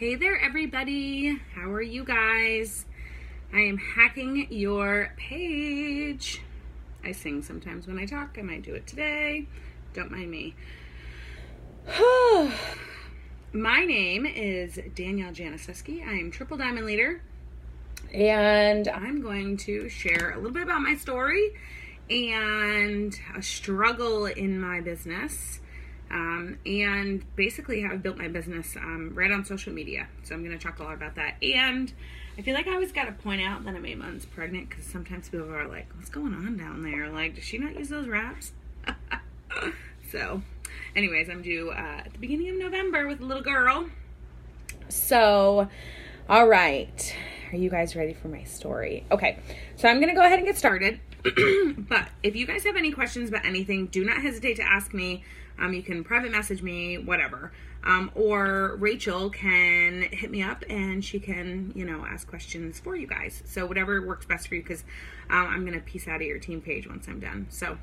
Hey there, everybody. How are you guys? I am hacking your page. I sing sometimes when I talk. I might do it today. Don't mind me. My name is Danielle Janicewski. I am Triple Diamond Leader, and I'm going to share a little bit about my story and a struggle in my business. And basically how I built my business right on social media. So I'm going to talk a lot about that. And I feel like I always got to point out that I'm 8 months pregnant because sometimes people are like, what's going on down there? Like, does she not use those wraps? So anyways, I'm due at the beginning of November with a little girl. So, all right. Are you guys ready for my story? Okay, so I'm going to go ahead and get started. But if you guys have any questions about anything, do not hesitate to ask me. You can private message me, whatever. Or Rachel can hit me up and she can, ask questions for you guys. So whatever works best for you, because I'm going to peace out of your team page once I'm done. So,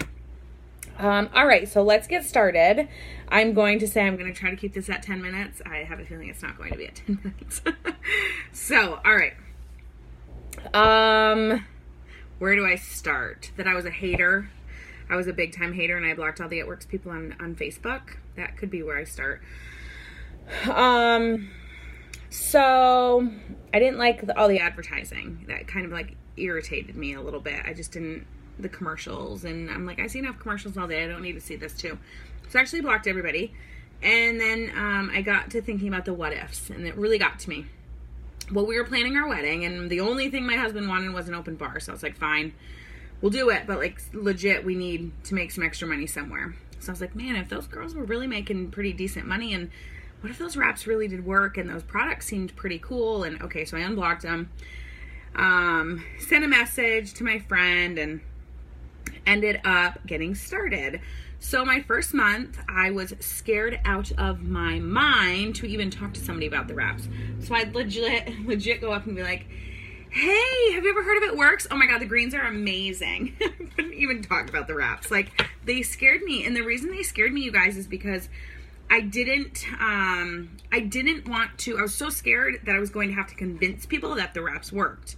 all right, so let's get started. I'm going to say I'm going to try to keep this at 10 minutes. I have a feeling it's not going to be at 10 minutes. So, all right. Where do I start? That I was a hater. I was a big time hater and I blocked all the It Works people on Facebook. That could be where I start. So I didn't like all the advertising. That kind of like irritated me a little bit. I just didn't, the commercials, and I'm like, I see enough commercials all day. I don't need to see this too. So I actually blocked everybody. And then I got to thinking about the what ifs, and it really got to me. Well, we were planning our wedding and the only thing my husband wanted was an open bar. So I was like, fine. We'll do it, but like legit, we need to make some extra money somewhere. So I was like, man, if those girls were really making pretty decent money, and what if those wraps really did work and those products seemed pretty cool? And okay, so I unblocked them, sent a message to my friend, and ended up getting started. So my first month, I was scared out of my mind to even talk to somebody about the wraps. So I'd legit go up and be like, hey, have you ever heard of It Works? Oh my God, the greens are amazing. I couldn't even talk about the wraps. Like, they scared me. And the reason they scared me, you guys, is because I didn't want to, I was so scared that I was going to have to convince people that the wraps worked.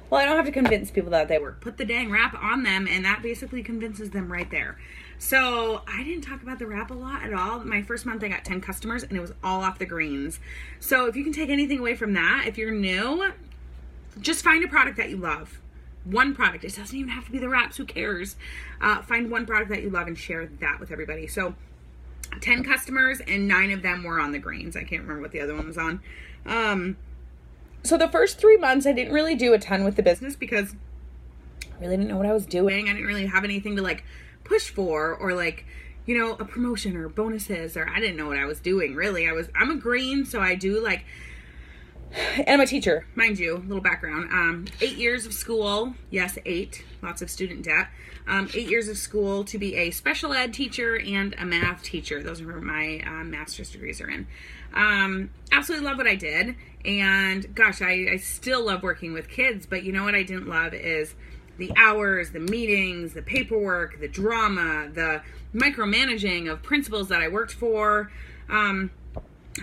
Well, I don't have to convince people that they work. Put the dang wrap on them, and that basically convinces them right there. So I didn't talk about the wrap a lot at all. My first month, I got 10 customers, and it was all off the greens. So if you can take anything away from that, if you're new, just find a product that you love. One product. It doesn't even have to be the wraps. Who cares? Find one product that you love and share that with everybody. So 10 customers and 9 of them were on the greens. I can't remember what the other one was on. So the first 3 months, I didn't really do a ton with the business because I really didn't know what I was doing. I didn't really have anything to like push for, or like, a promotion or bonuses, or I didn't know what I was doing really. I'm a green, so I do like, and I'm a teacher, mind you, little background. 8 years of school. Yes, 8. Lots of student debt. 8 years of school to be a special ed teacher and a math teacher. Those are where my master's degrees are in. Absolutely love what I did. And gosh, I still love working with kids. But you know what I didn't love is the hours, the meetings, the paperwork, the drama, the micromanaging of principals that I worked for.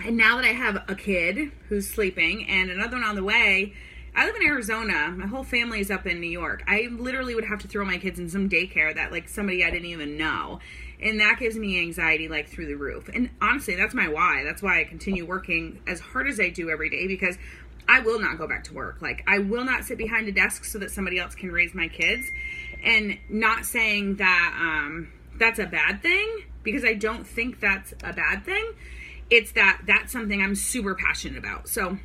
And now that I have a kid who's sleeping and another one on the way, I live in Arizona. My whole family is up in New York. I literally would have to throw my kids in some daycare that like somebody I didn't even know. And that gives me anxiety like through the roof. And honestly, that's my why. That's why I continue working as hard as I do every day, because I will not go back to work. Like, I will not sit behind a desk so that somebody else can raise my kids. And not saying that that's a bad thing, because I don't think that's a bad thing. It's that's something I'm super passionate about. So,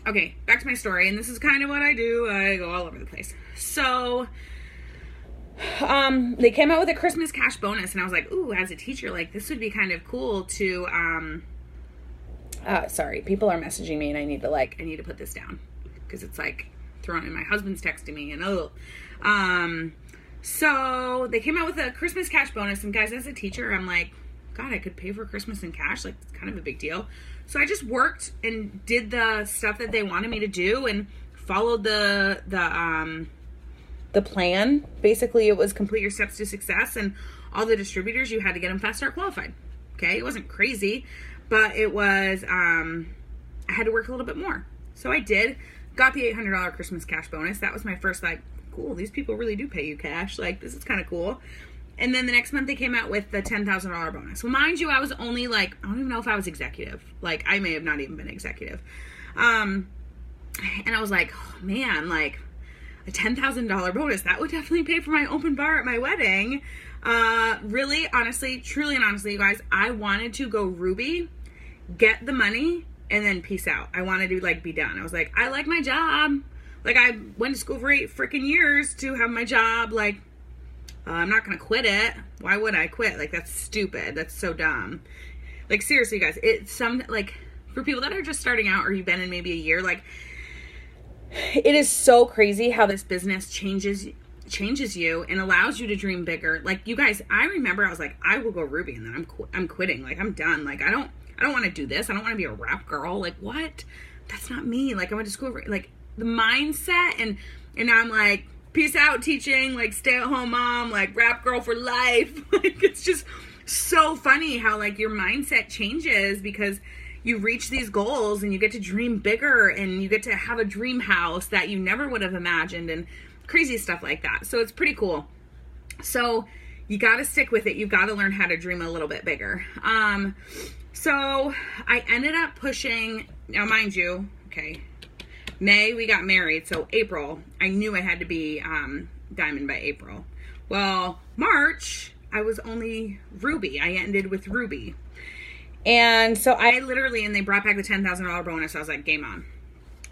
okay, back to my story. And this is kind of what I do. I go all over the place. So, they came out with a Christmas cash bonus, and I was like, ooh, as a teacher, like, this would be kind of cool to, sorry, people are messaging me, and I need to put this down, because it's like thrown in. My husband's texting me, and so they came out with a Christmas cash bonus, and guys, as a teacher, I'm like, God, I could pay for Christmas in cash. Like, it's kind of a big deal. So I just worked and did the stuff that they wanted me to do and followed the plan. Basically, it was complete your steps to success, and all the distributors, you had to get them fast start qualified. Okay, it wasn't crazy, but it was, I had to work a little bit more. So I did, got the $800 Christmas cash bonus. That was my first, like, cool, these people really do pay you cash. Like, this is kind of cool. And then the next month they came out with the $10,000 bonus. Well, mind you, I was only like, I don't even know if I was executive. Like, I may have not even been executive. And I was like, oh man, like a $10,000 bonus, that would definitely pay for my open bar at my wedding. Really, honestly, truly and honestly, you guys, I wanted to go Ruby, get the money, and then peace out. I wanted to like be done. I was like, I like my job. Like, I went to school for 8 freaking years to have my job. Like, I'm not going to quit it. Why would I quit? Like, that's stupid. That's so dumb. Like, seriously, guys, it's like, for people that are just starting out or you've been in maybe a year, like, it is so crazy how this business changes you and allows you to dream bigger. Like, you guys, I remember I was like, I will go Ruby and then I'm quitting. Like, I'm done. Like, I don't want to do this. I don't want to be a rap girl. Like, what? That's not me. Like, I went to school for, like, the mindset and now I'm like, peace out teaching, like, stay at home mom, like, rap girl for life. Like, it's just so funny how, like, your mindset changes because you reach these goals and you get to dream bigger and you get to have a dream house that you never would have imagined and crazy stuff like that. So it's pretty cool. So you got to stick with it. You've got to learn how to dream a little bit bigger. So I ended up pushing, now mind you, okay, May we got married. So April, I knew I had to be diamond by April. Well, March, I was only Ruby. I ended with Ruby. And so I literally, and they brought back the $10,000 bonus. I was like, game on.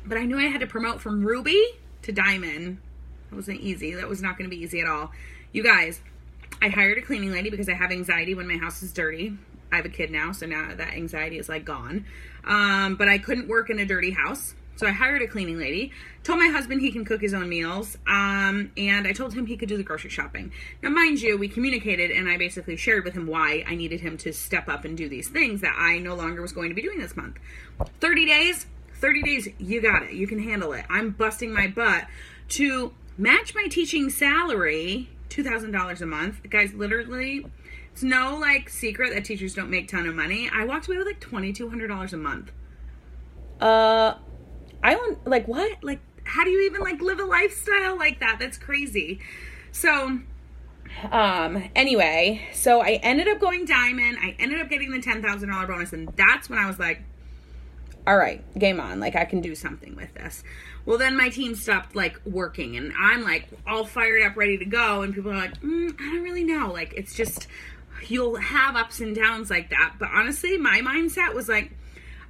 But I knew I had to promote from Ruby to Diamond. That wasn't easy. That was not going to be easy at all. You guys, I hired a cleaning lady because I have anxiety when my house is dirty. I have a kid now, so now that anxiety is like gone. But I couldn't work in a dirty house. So I hired a cleaning lady, told my husband he can cook his own meals, and I told him he could do the grocery shopping. Now, mind you, we communicated, and I basically shared with him why I needed him to step up and do these things that I no longer was going to be doing this month. 30 days, you got it. You can handle it. I'm busting my butt to match my teaching salary, $2,000 a month. Guys, literally, it's no, like, secret that teachers don't make a ton of money. I walked away with, like, $2,200 a month. I don't, like, what? Like, how do you even, like, live a lifestyle like that? That's crazy. So, anyway, so I ended up going diamond. I ended up getting the $10,000 bonus, and that's when I was like, all right, game on. Like, I can do something with this. Well, then my team stopped, like, working, and I'm, like, all fired up, ready to go, and people are like, I don't really know. Like, it's just, you'll have ups and downs like that. But honestly, my mindset was like,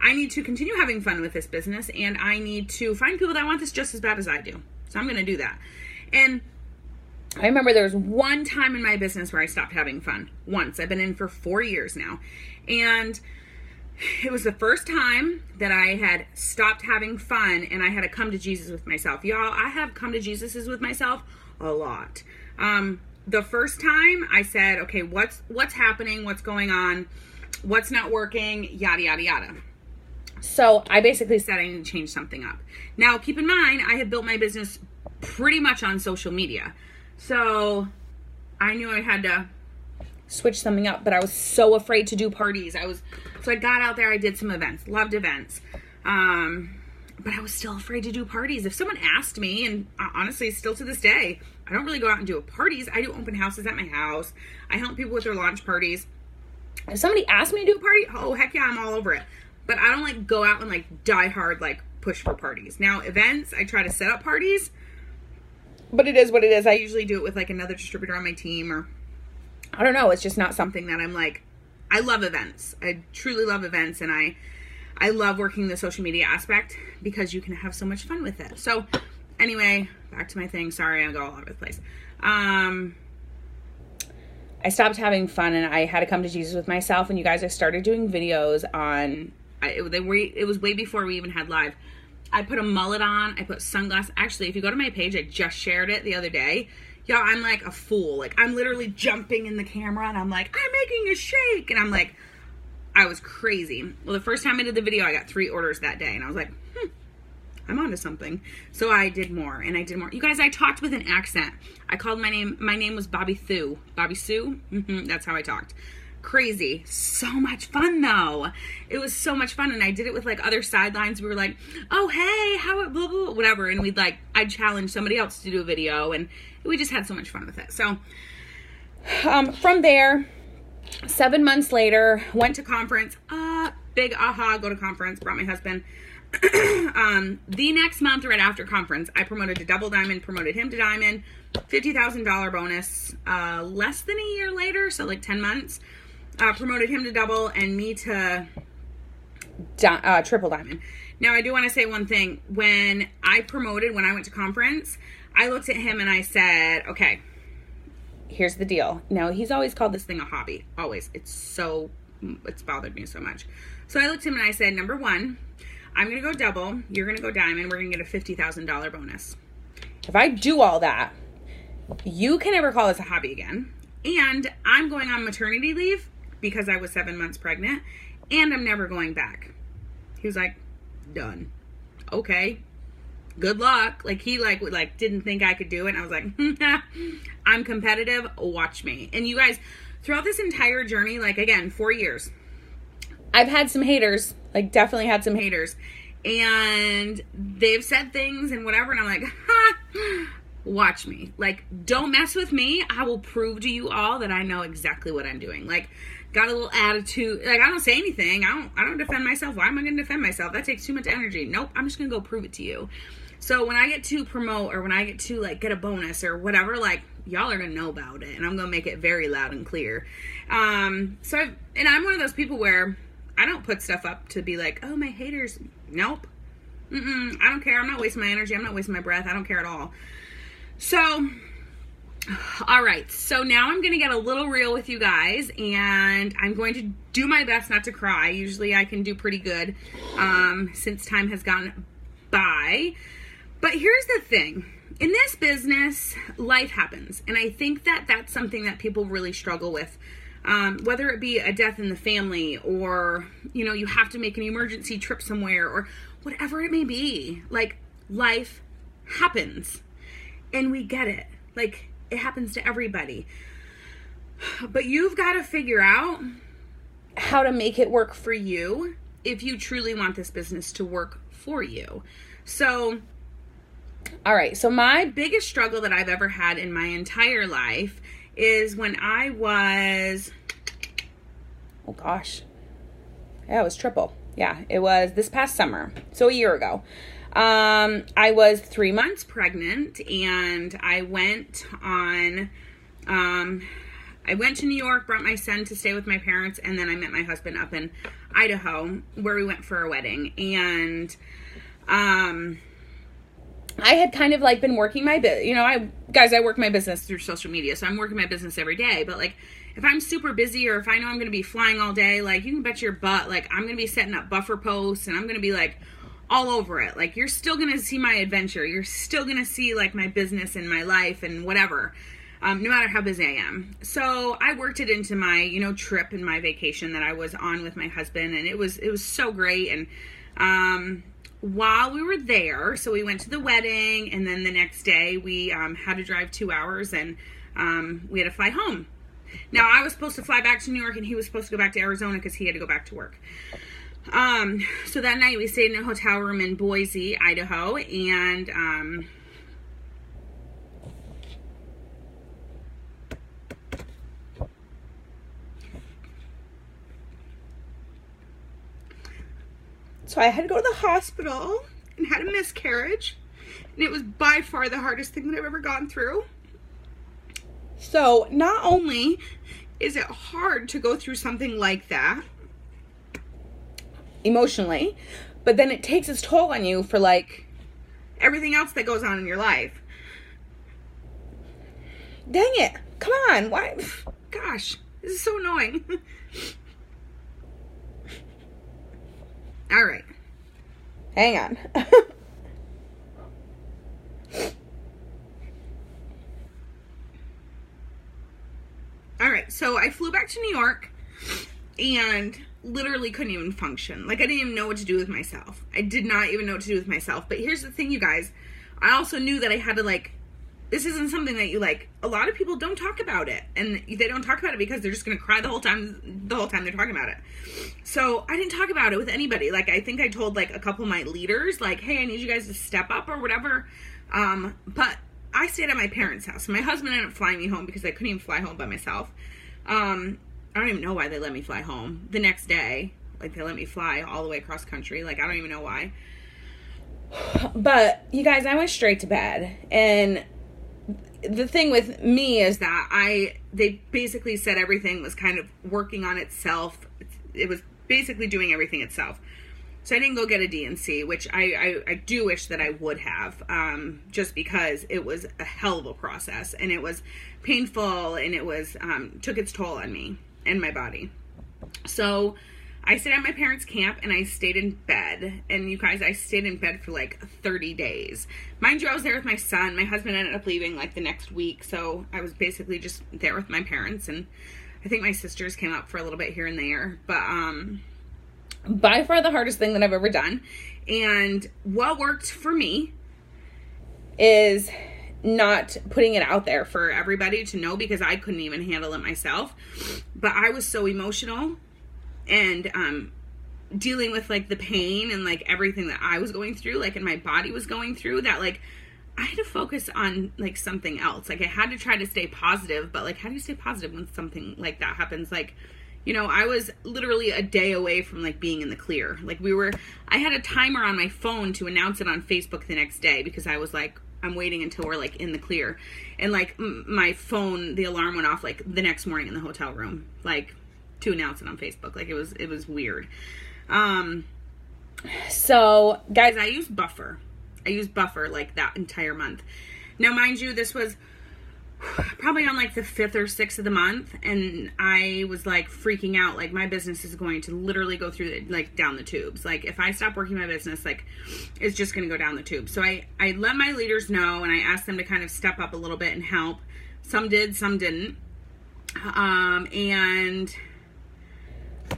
I need to continue having fun with this business, and I need to find people that want this just as bad as I do. So I'm going to do that. And I remember there was one time in my business where I stopped having fun. Once. I've been in for 4 years now. And it was the first time that I had stopped having fun, and I had to come to Jesus with myself. Y'all, I have come to Jesus with myself a lot. The first time I said, okay, what's happening? What's going on? What's not working? Yada, yada, yada. So I basically said I need to change something up. Now, keep in mind, I had built my business pretty much on social media. So I knew I had to switch something up, but I was so afraid to do parties. So I got out there, I did some events, loved events. But I was still afraid to do parties. If someone asked me, and honestly, still to this day, I don't really go out and do parties. I do open houses at my house. I help people with their launch parties. If somebody asked me to do a party, oh, heck yeah, I'm all over it. But I don't, like, go out and, like, die hard, like, push for parties. Now, events, I try to set up parties. But it is what it is. I usually do it with, like, another distributor on my team. Or, I don't know. It's just not something that I'm, like, I love events. I truly love events. And I love working the social media aspect because you can have so much fun with it. So, anyway, back to my thing. Sorry, I go all over the place. I stopped having fun, and I had to come to Jesus with myself. And you guys, I started doing videos on... It was way before we even had live. I put a mullet on. I put sunglasses. Actually, if you go to my page, I just shared it the other day. Y'all, I'm like a fool. Like, I'm literally jumping in the camera, and I'm like, I'm making a shake. And I'm like, I was crazy. Well, the first time I did the video, I got 3 orders that day. And I was like, I'm onto something. So I did more, and I did more. You guys, I talked with an accent. I called my name was Bobby Thu. Bobby Sue? That's how I talked. Crazy. So much fun though. It was so much fun. And I did it with like other sidelines. We were like, oh, hey, how it blah, blah, whatever. And I'd challenge somebody else to do a video, and we just had so much fun with it. So, from there, 7 months later, went to conference, big aha, go to conference, brought my husband. The next month, right after conference, I promoted to double diamond, promoted him to diamond, $50,000 bonus, less than a year later. So like 10 months, promoted him to double and me to triple diamond. Now I do want to say one thing. When I went to conference, I looked at him and I said, okay, here's the deal. Now he's always called this thing a hobby. Always. It's bothered me so much. So I looked at him and I said, number one, I'm going to go double. You're going to go diamond. We're going to get a $50,000 bonus. If I do all that, you can never call this a hobby again. And I'm going on maternity leave because I was 7 months pregnant, and I'm never going back. He was like, done. Okay. Good luck. Like he didn't think I could do it. And I was like, I'm competitive. Watch me. And you guys, throughout this entire journey, like again, 4 years, I've had some haters, like definitely had some haters, and they've said things and whatever. And I'm like, watch me. Like, don't mess with me. I will prove to you all that I know exactly what I'm doing. Like, got a little attitude. Like, I don't say anything. I don't defend myself. Why am I going to defend myself? That takes too much energy. Nope. I'm just going to go prove it to you. So when I get to promote, or when I get to like get a bonus or whatever, like y'all are going to know about it, and I'm going to make it very loud and clear. And I'm one of those people where I don't put stuff up to be like, oh, my haters. Nope. I don't care. I'm not wasting my energy. I'm not wasting my breath. I don't care at all. So, all right. So now I'm going to get a little real with you guys, and I'm going to do my best not to cry. Usually I can do pretty good since time has gone by. But here's the thing. In this business, life happens. And I think that that's something that people really struggle with. Whether it be a death in the family, or, you know, you have to make an emergency trip somewhere, or whatever it may be. Like, life happens. And we get it. Like, it happens to everybody. But you've got to figure out how to make it work for you if you truly want this business to work for you. So, all right. So my biggest struggle that I've ever had in my entire life is when I was, oh gosh, yeah, it was triple. Yeah, it was this past summer. So a year ago. I was 3 months pregnant, and I went to New York, brought my son to stay with my parents, and then I met my husband up in Idaho, where we went for a wedding. And, I had kind of like been working my I work my business through social media, so I'm working my business every day. But like, if I'm super busy, or if I know I'm going to be flying all day, like, you can bet your butt, like, I'm going to be setting up buffer posts, and I'm going to be like all over it. Like, you're still going to see my adventure. You're still going to see like my business and my life and whatever, no matter how busy I am. So I worked it into my, trip and my vacation that I was on with my husband, and it was so great. And, while we were there, so we went to the wedding, and then the next day we had to drive 2 hours, and we had to fly home. Now, I was supposed to fly back to New York, and he was supposed to go back to Arizona because he had to go back to work. So that night we stayed in a hotel room in Boise, Idaho, and so I had to go to the hospital and had a miscarriage. And it was by far the hardest thing that I've ever gone through. So not only is it hard to go through something like that emotionally, but then it takes its toll on you for like everything else that goes on in your life. Dang it. Come on. Why? Gosh, this is so annoying. All right. Hang on. All right. So I flew back to New York and literally couldn't even function. Like, I didn't even know what to do with myself. I did not even know what to do with myself. But here's the thing, you guys. I also knew that I had to, like, this isn't something that you like, a lot of people don't talk about it, and they don't talk about it because they're just going to cry the whole time they're talking about it. So I didn't talk about it with anybody. Like, I think I told like a couple of my leaders, like, hey, I need you guys to step up or whatever. But I stayed at my parents' house. My husband ended up flying me home because I couldn't even fly home by myself. I don't even know why they let me fly home the next day. Like, they let me fly all the way across country. Like, I don't even know why. But you guys, I went straight to bed, and the thing with me is that they basically said everything was kind of working on itself. It was basically doing everything itself. So I didn't go get a D&C, which I do wish that I would have, just because it was a hell of a process, and it was painful, and it was took its toll on me and my body. So I stayed at my parents' camp, and I stayed in bed. And you guys, I stayed in bed for like 30 days. Mind you, I was there with my son. My husband ended up leaving like the next week. So I was basically just there with my parents. And I think my sisters came up for a little bit here and there. But by far the hardest thing that I've ever done. And what worked for me is not putting it out there for everybody to know, because I couldn't even handle it myself. But I was so emotional, and dealing with like the pain and like everything that I was going through, like, and my body was going through, that like I had to focus on like something else. Like, I had to try to stay positive, but like, how do you stay positive when something like that happens? Like, you know, I was literally a day away from like being in the clear. Like, I had a timer on my phone to announce it on Facebook the next day, because I was like, I'm waiting until we're like in the clear. And like my phone, the alarm went off like the next morning in the hotel room, like, to announce it on Facebook. Like, it was weird. So guys, I used Buffer like that entire month. Now, mind you, this was probably on like the 5th or 6th of the month, and I was like freaking out. Like, my business is going to literally go through like down the tubes. Like, if I stop working my business, like, it's just going to go down the tubes. So I let my leaders know, and I asked them to kind of step up a little bit and help. Some did, some didn't. And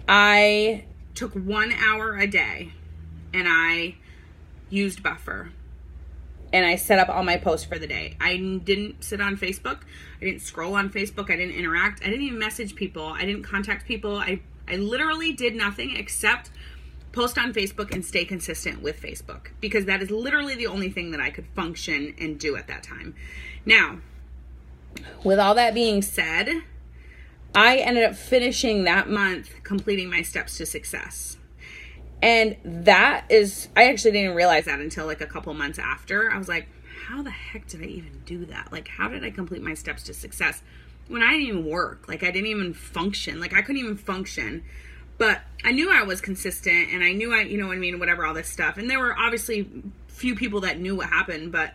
I took 1 hour a day, and I used Buffer, and I set up all my posts for the day. I didn't sit on Facebook. I didn't scroll on Facebook. I didn't interact. I didn't even message people. I didn't contact people. I literally did nothing except post on Facebook and stay consistent with Facebook, because that is literally the only thing that I could function and do at that time. Now, with all that being said, I ended up finishing that month completing my steps to success. And that is, I actually didn't realize that until like a couple months after. I was like, how the heck did I even do that? Like, how did I complete my steps to success when I didn't even work? Like, I didn't even function. Like, I couldn't even function. But I knew I was consistent, and I knew you know what I mean, whatever, all this stuff. And there were obviously few people that knew what happened, but,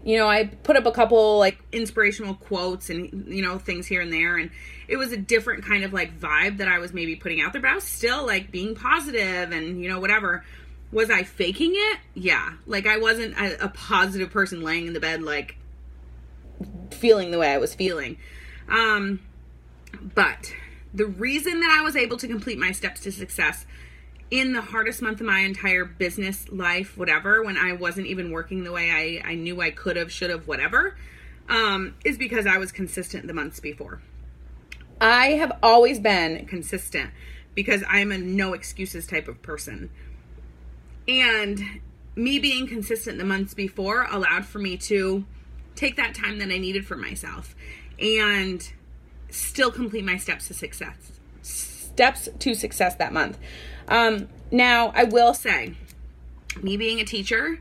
you know, I put up a couple like inspirational quotes and, you know, things here and there. And it was a different kind of like vibe that I was maybe putting out there, but I was still like being positive and, you know, whatever. Was I faking it? Yeah. Like, I wasn't a positive person laying in the bed, like feeling the way I was feeling. But the reason that I was able to complete my steps to success in the hardest month of my entire business life, whatever, when I wasn't even working the way I knew I could have, should have, whatever, is because I was consistent the months before. I have always been consistent because I'm a no excuses type of person. And me being consistent the months before allowed for me to take that time that I needed for myself and still complete my steps to success that month. Now, I will say, me being a teacher,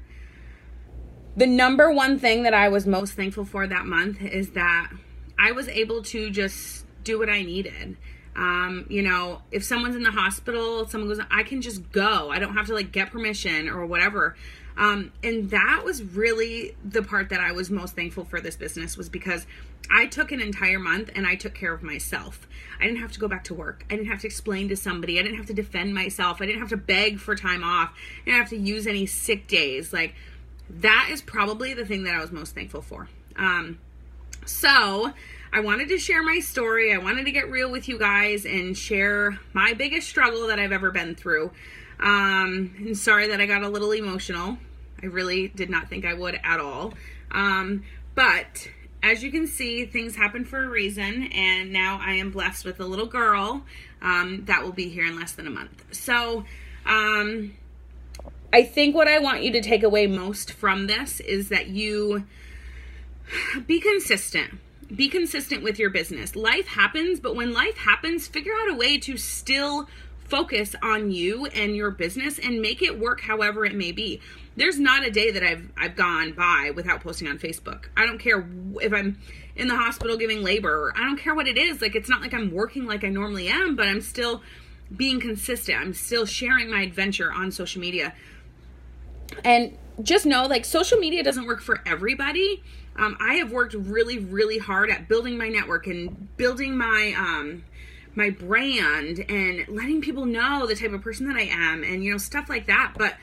the number one thing that I was most thankful for that month is that I was able to just do what I needed. You know, if someone's in the hospital, someone goes, I can just go. I don't have to like get permission or whatever. And that was really the part that I was most thankful for this business, was because I took an entire month and I took care of myself. I didn't have to go back to work. I didn't have to explain to somebody. I didn't have to defend myself. I didn't have to beg for time off. I didn't have to use any sick days. Like, that is probably the thing that I was most thankful for. So I wanted to share my story. I wanted to get real with you guys and share my biggest struggle that I've ever been through. And sorry that I got a little emotional. I really did not think I would at all. But as you can see, things happen for a reason, and now I am blessed with a little girl that will be here in less than a month. So I think what I want you to take away most from this is that you be consistent. Be consistent with your business. Life happens, but when life happens, figure out a way to still focus on you and your business and make it work however it may be. There's not a day that I've gone by without posting on Facebook. I don't care if I'm in the hospital giving labor. I don't care what it is. Like, it's not like I'm working like I normally am, but I'm still being consistent. I'm still sharing my adventure on social media. And just know, like, social media doesn't work for everybody. I have worked really, really hard at building my network and building my my brand and letting people know the type of person that I am and, you know, stuff like that. But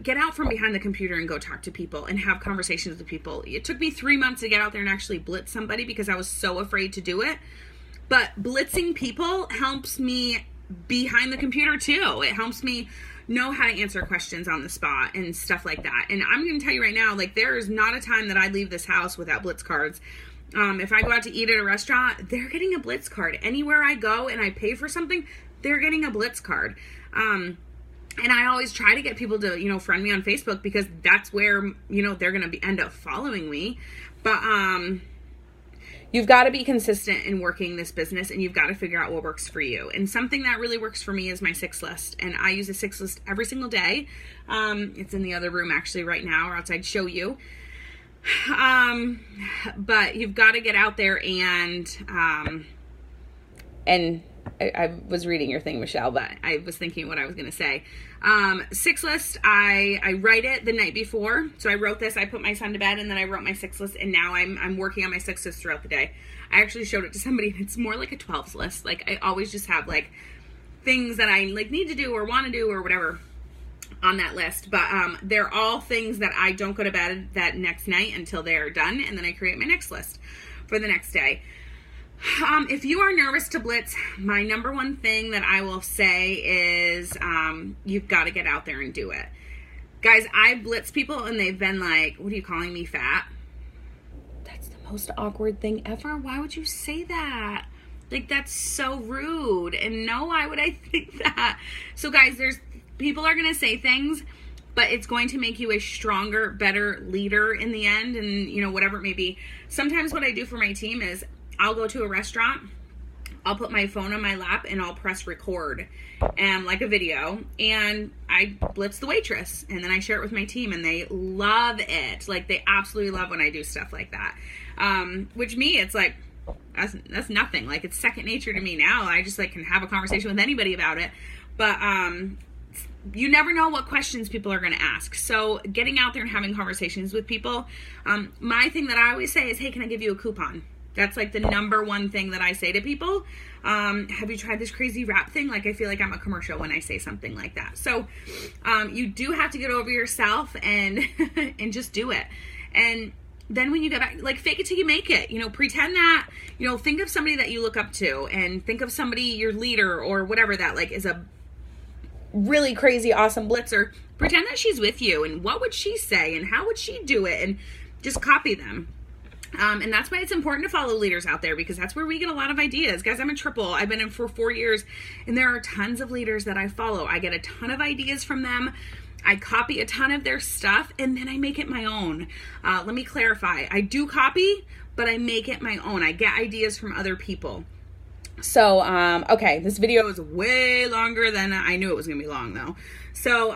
get out from behind the computer and go talk to people and have conversations with people. It took me 3 months to get out there and actually blitz somebody because I was so afraid to do it. But blitzing people helps me behind the computer too. It helps me know how to answer questions on the spot and stuff like that. And I'm going to tell you right now, like, there is not a time that I leave this house without blitz cards. If I go out to eat at a restaurant, they're getting a blitz card. Anywhere I go and I pay for something, they're getting a blitz card. And I always try to get people to, you know, friend me on Facebook because that's where, you know, they're going to end up following me. But you've got to be consistent in working this business, and you've got to figure out what works for you. And something that really works for me is my 6 list. And I use a 6 list every single day. It's in the other room actually right now, or else I'd show you. But you've got to get out there and I was reading your thing, Michelle, but I was thinking what I was going to say. 6 list, I write it the night before. So I wrote this, I put my son to bed, and then I wrote my 6 list, and now I'm working on my 6 list throughout the day. I actually showed it to somebody, and it's more like a 12s list. Like, I always just have, like, things that I, like, need to do or want to do or whatever on that list. But they're all things that I don't go to bed that next night until they're done, and then I create my next list for the next day. If you are nervous to blitz, my number one thing that I will say is you've got to get out there and do it. Guys, I blitz people and they've been like, what are you calling me, fat? That's the most awkward thing ever. Why would you say that? Like, that's so rude. And no, why would I think that? So guys, people are going to say things, but it's going to make you a stronger, better leader in the end, and, you know, whatever it may be. Sometimes what I do for my team is I'll go to a restaurant, I'll put my phone on my lap, and I'll press record, and like a video, and I blitz the waitress, and then I share it with my team, and they love it. Like, they absolutely love when I do stuff like that. Which me, it's like, that's nothing. Like, it's second nature to me now. I just, like, can have a conversation with anybody about it. But you never know what questions people are going to ask. So getting out there and having conversations with people. My thing that I always say is, hey, can I give you a coupon? That's like the number one thing that I say to people. Have you tried this crazy wrap thing? Like, I feel like I'm a commercial when I say something like that. So you do have to get over yourself and and just do it. And then when you get back, like, fake it till you make it. You know, pretend that, you know, think of somebody that you look up to, and think of somebody, your leader or whatever, that like is a really crazy, awesome blitzer. Pretend that she's with you, and what would she say, and how would she do it, and just copy them. And that's why it's important to follow leaders out there, because that's where we get a lot of ideas. Guys, I'm a triple. I've been in for 4 years, and there are tons of leaders that I follow. I get a ton of ideas from them. I copy a ton of their stuff, and then I make it my own. Let me clarify. I do copy, but I make it my own. I get ideas from other people. So, okay, this video is way longer than I knew it was going to be long, though. So,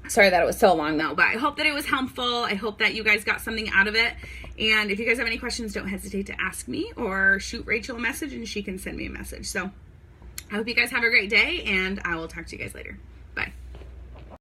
sorry that it was so long, though, but I hope that it was helpful. I hope that you guys got something out of it. And if you guys have any questions, don't hesitate to ask me or shoot Rachel a message, and she can send me a message. So I hope you guys have a great day, and I will talk to you guys later.